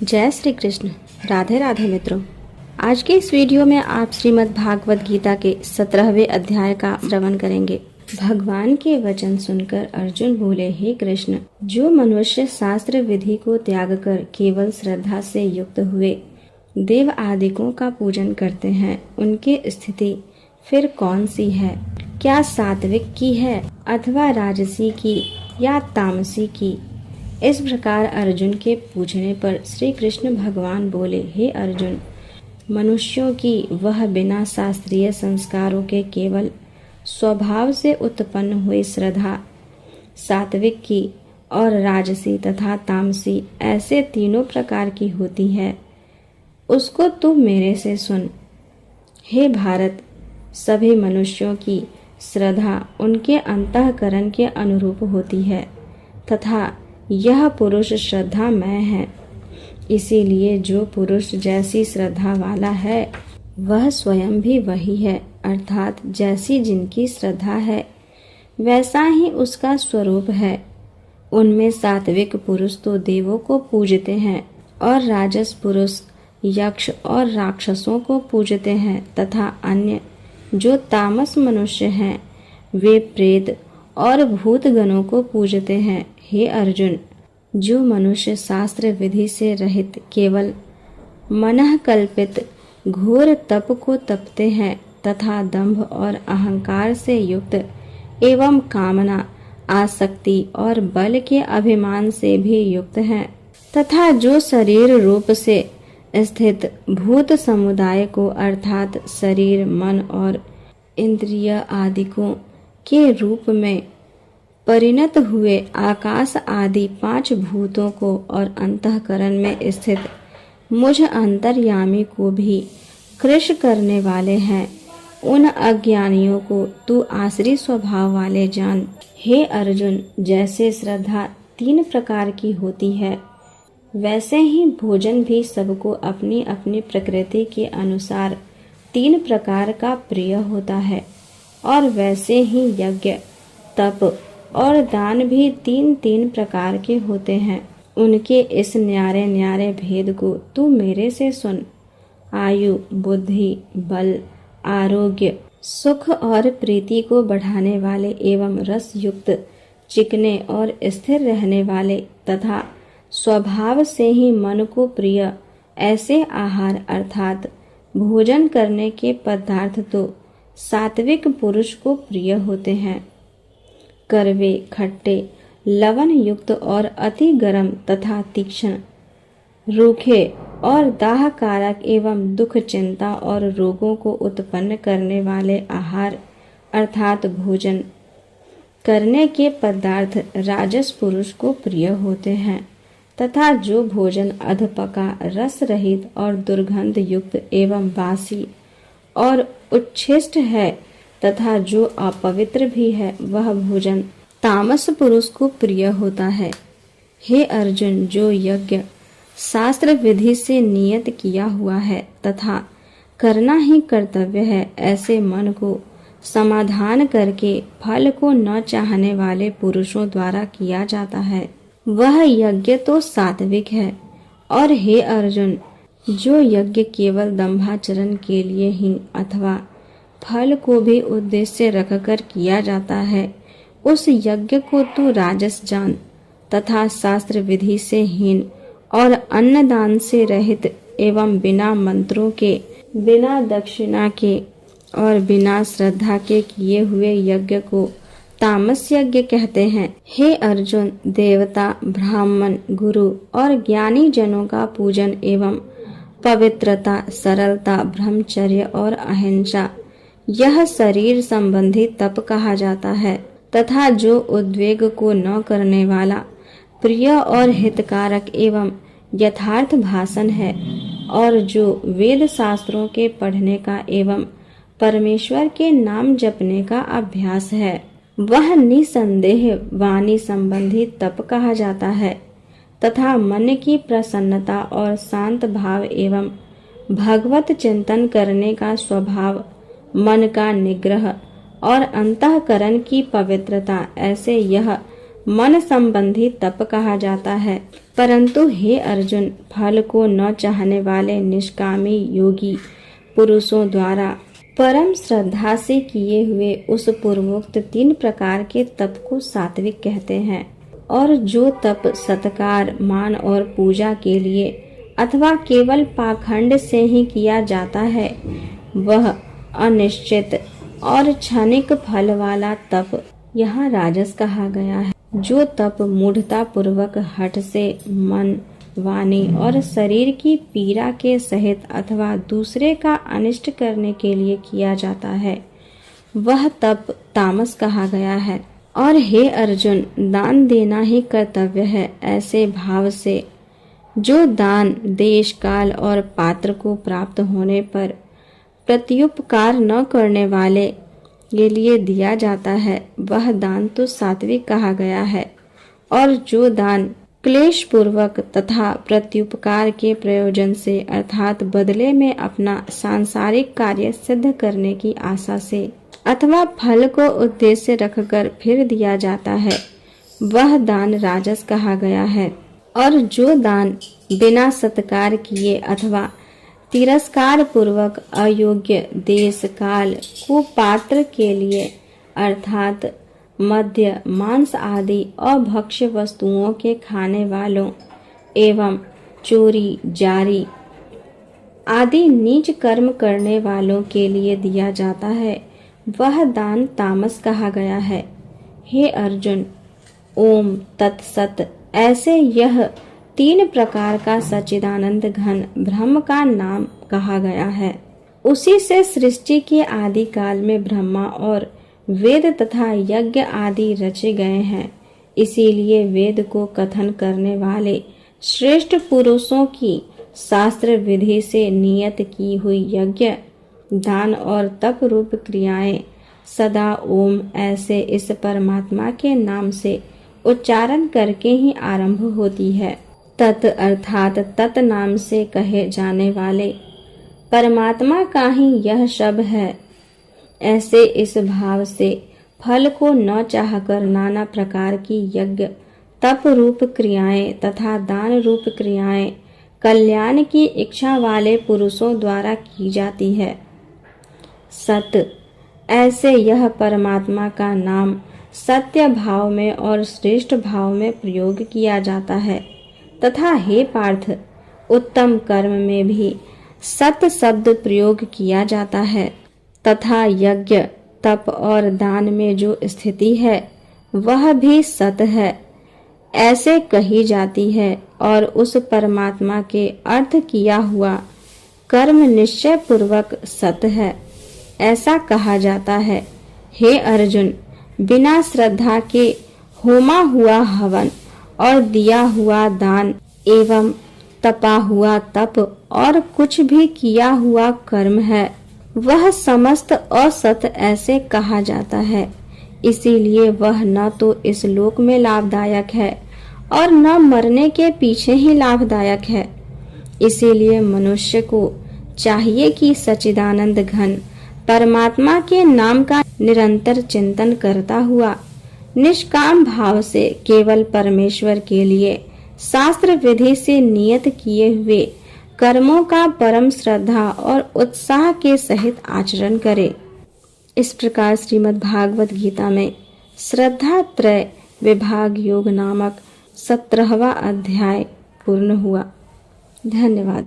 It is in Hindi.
जय श्री कृष्ण। राधे राधे मित्रों, आज के इस वीडियो में आप श्रीमद् भागवत गीता के 17वें अध्याय का श्रवण करेंगे। भगवान के वचन सुनकर अर्जुन बोले, हे कृष्ण, जो मनुष्य शास्त्र विधि को त्याग कर केवल श्रद्धा से युक्त हुए देव आदिकों का पूजन करते हैं, उनकी स्थिति फिर कौन सी है? क्या सात्विक की है अथवा राजसी की या तामसी की? इस प्रकार अर्जुन के पूछने पर श्री कृष्ण भगवान बोले, हे अर्जुन, मनुष्यों की वह बिना शास्त्रीय संस्कारों के केवल स्वभाव से उत्पन्न हुई श्रद्धा सात्विक की और राजसी तथा तामसी ऐसे तीनों प्रकार की होती है, उसको तू मेरे से सुन। हे भारत, सभी मनुष्यों की श्रद्धा उनके अंतःकरण के अनुरूप होती है तथा यह पुरुष श्रद्धा मैं है। इसीलिए जो पुरुष जैसी श्रद्धा वाला है वह स्वयं भी वही है, अर्थात जैसी जिनकी श्रद्धा है वैसा ही उसका स्वरूप है। उनमें सात्विक पुरुष तो देवों को पूजते हैं और राजस पुरुष यक्ष और राक्षसों को पूजते हैं तथा अन्य जो तामस मनुष्य हैं वे प्रेत और भूतगणों को पूजते हैं। हे अर्जुन, जो मनुष्य शास्त्र विधि से रहित केवल मनः कल्पित घोर तप को तपते हैं तथा दंभ और अहंकार से युक्त एवं कामना, आसक्ति और बल के अभिमान से भी युक्त हैं तथा जो शरीर रूप से स्थित भूत समुदाय को अर्थात शरीर, मन और इंद्रिय आदिकों के रूप में परिणत हुए आकाश आदि 5 भूतों को और अंतःकरण में स्थित मुझ अंतर्यामी को भी कृश करने वाले हैं, उन अज्ञानियों को तू आसुरी स्वभाव वाले जान। हे अर्जुन, जैसे श्रद्धा 3 प्रकार की होती है वैसे ही भोजन भी सबको अपनी अपनी प्रकृति के अनुसार 3 प्रकार का प्रिय होता है और वैसे ही यज्ञ, तप और दान भी 3 प्रकार के होते हैं। उनके इस न्यारे न्यारे भेद को तू मेरे से सुन। आयु, बुद्धि, बल, आरोग्य, सुख और प्रीति को बढ़ाने वाले एवं रस युक्त, चिकने और स्थिर रहने वाले तथा स्वभाव से ही मन को प्रिय ऐसे आहार अर्थात भोजन करने के पदार्थ तो सात्विक पुरुष को प्रिय होते हैं। कड़वे, खट्टे, लवण युक्त और अति गर्म तथा तीक्ष्ण, रूखे और दाहकारक एवं दुख, चिंता और रोगों को उत्पन्न करने वाले आहार अर्थात भोजन करने के पदार्थ राजस पुरुष को प्रिय होते हैं तथा जो भोजन अधपका, रस रहित और दुर्गंध युक्त एवं बासी और उच्छिष्ट है तथा जो अपवित्र भी है वह भोजन तामस पुरुष को प्रिय होता है। हे अर्जुन, जो यज्ञ शास्त्र विधि से नियत किया हुआ है तथा करना ही कर्तव्य है, ऐसे मन को समाधान करके फल को न चाहने वाले पुरुषों द्वारा किया जाता है, वह यज्ञ तो सात्विक है। और हे अर्जुन, जो यज्ञ केवल दंभाचरण के लिए ही अथवा फल को भी उद्देश्य रखकर किया जाता है, उस यज्ञ को तू राजस जान तथा शास्त्र विधि से हीन और अन्नदान से रहित एवं बिना मंत्रों के, बिना दक्षिणा के और बिना श्रद्धा के किए हुए यज्ञ को तामस यज्ञ कहते हैं। हे अर्जुन, देवता, ब्राह्मण, गुरु और ज्ञानी जनों का पूजन एवं पवित्रता, सरलता, ब्रह्मचर्य और अहिंसा यह शरीर संबंधी तप कहा जाता है तथा जो उद्वेग को न करने वाला प्रिय और हितकारक एवं यथार्थ भाषण है और जो वेद शास्त्रों के पढ़ने का एवं परमेश्वर के नाम जपने का अभ्यास है, वह निसंदेह वाणी संबंधी तप कहा जाता है तथा मन की प्रसन्नता और शांत भाव एवं भगवत चिंतन करने का स्वभाव, मन का निग्रह और अंतःकरण की पवित्रता, ऐसे यह मन संबंधी तप कहा जाता है। परंतु हे अर्जुन, फल को न चाहने वाले निष्कामी योगी पुरुषों द्वारा परम श्रद्धा से किए हुए उस पूर्वोक्त 3 प्रकार के तप को सात्विक कहते हैं। और जो तप सत्कार, मान और पूजा के लिए अथवा केवल पाखंड से ही किया जाता है, वह अनिश्चित और क्षणिक फल वाला तप यहाँ राजस कहा गया है। जो तप मूढ़ता पूर्वक हठ से मन, वाणी और शरीर की पीड़ा के सहित अथवा दूसरे का अनिष्ट करने के लिए किया जाता है, वह तप तामस कहा गया है। और हे अर्जुन, दान देना ही कर्तव्य है ऐसे भाव से जो दान देश, काल और पात्र को प्राप्त होने पर प्रत्युपकार न करने वाले के लिए दिया जाता है, वह दान तो सात्विक कहा गया है। और जो दान क्लेश पूर्वक तथा प्रत्युपकार के प्रयोजन से अर्थात बदले में अपना सांसारिक कार्य सिद्ध करने की आशा से अथवा फल को उद्देश्य रखकर फिर दिया जाता है, वह दान राजस कहा गया है। और जो दान बिना सत्कार किए अथवा तिरस्कार पूर्वक अयोग्य देश, काल, कुपात्र के लिए अर्थात मद्य, मांस आदि अभक्ष्य वस्तुओं के खाने वालों एवं चोरी, जारी आदि नीच कर्म करने वालों के लिए दिया जाता है, वह दान तामस कहा गया है। हे अर्जुन, ओम तत्सत ऐसे यह 3 प्रकार का सच्चिदानंद घन ब्रह्म का नाम कहा गया है। उसी से सृष्टि के आदि काल में ब्रह्मा और वेद तथा यज्ञ आदि रचे गए हैं। इसीलिए वेद को कथन करने वाले श्रेष्ठ पुरुषों की शास्त्र विधि से नियत की हुई यज्ञ, दान और तप रूप क्रियाएं सदा ओम ऐसे इस परमात्मा के नाम से उच्चारण करके ही आरंभ होती है। तत् अर्थात तत् नाम से कहे जाने वाले परमात्मा का ही यह शब्द है। ऐसे इस भाव से फल को न चाहकर नाना प्रकार की यज्ञ, तप रूप क्रियाएं तथा दान रूप क्रियाएं कल्याण की इच्छा वाले पुरुषों द्वारा की जाती है। सत ऐसे यह परमात्मा का नाम सत्य भाव में और श्रेष्ठ भाव में प्रयोग किया जाता है। तथा हे पार्थ, उत्तम कर्म में भी सत शब्द प्रयोग किया जाता है। तथा यज्ञ, तप और दान में जो स्थिति है वह भी सत है ऐसे कही जाती है। और उस परमात्मा के अर्थ किया हुआ कर्म निश्चय पूर्वक सत है ऐसा कहा जाता है। हे अर्जुन, बिना श्रद्धा के होमा हुआ हवन और दिया हुआ दान एवं तपा हुआ तप और कुछ भी किया हुआ कर्म है, वह समस्त असत ऐसे कहा जाता है। इसीलिए वह न तो इस लोक में लाभदायक है और न मरने के पीछे ही लाभदायक है। इसीलिए मनुष्य को चाहिए कि सच्चिदानंद घन परमात्मा के नाम का निरंतर चिंतन करता हुआ निष्काम भाव से केवल परमेश्वर के लिए शास्त्र विधि से नियत किए हुए कर्मों का परम श्रद्धा और उत्साह के सहित आचरण करे। इस प्रकार श्रीमद् भागवत गीता में श्रद्धा त्रय विभाग योग नामक 17वां अध्याय पूर्ण हुआ। धन्यवाद।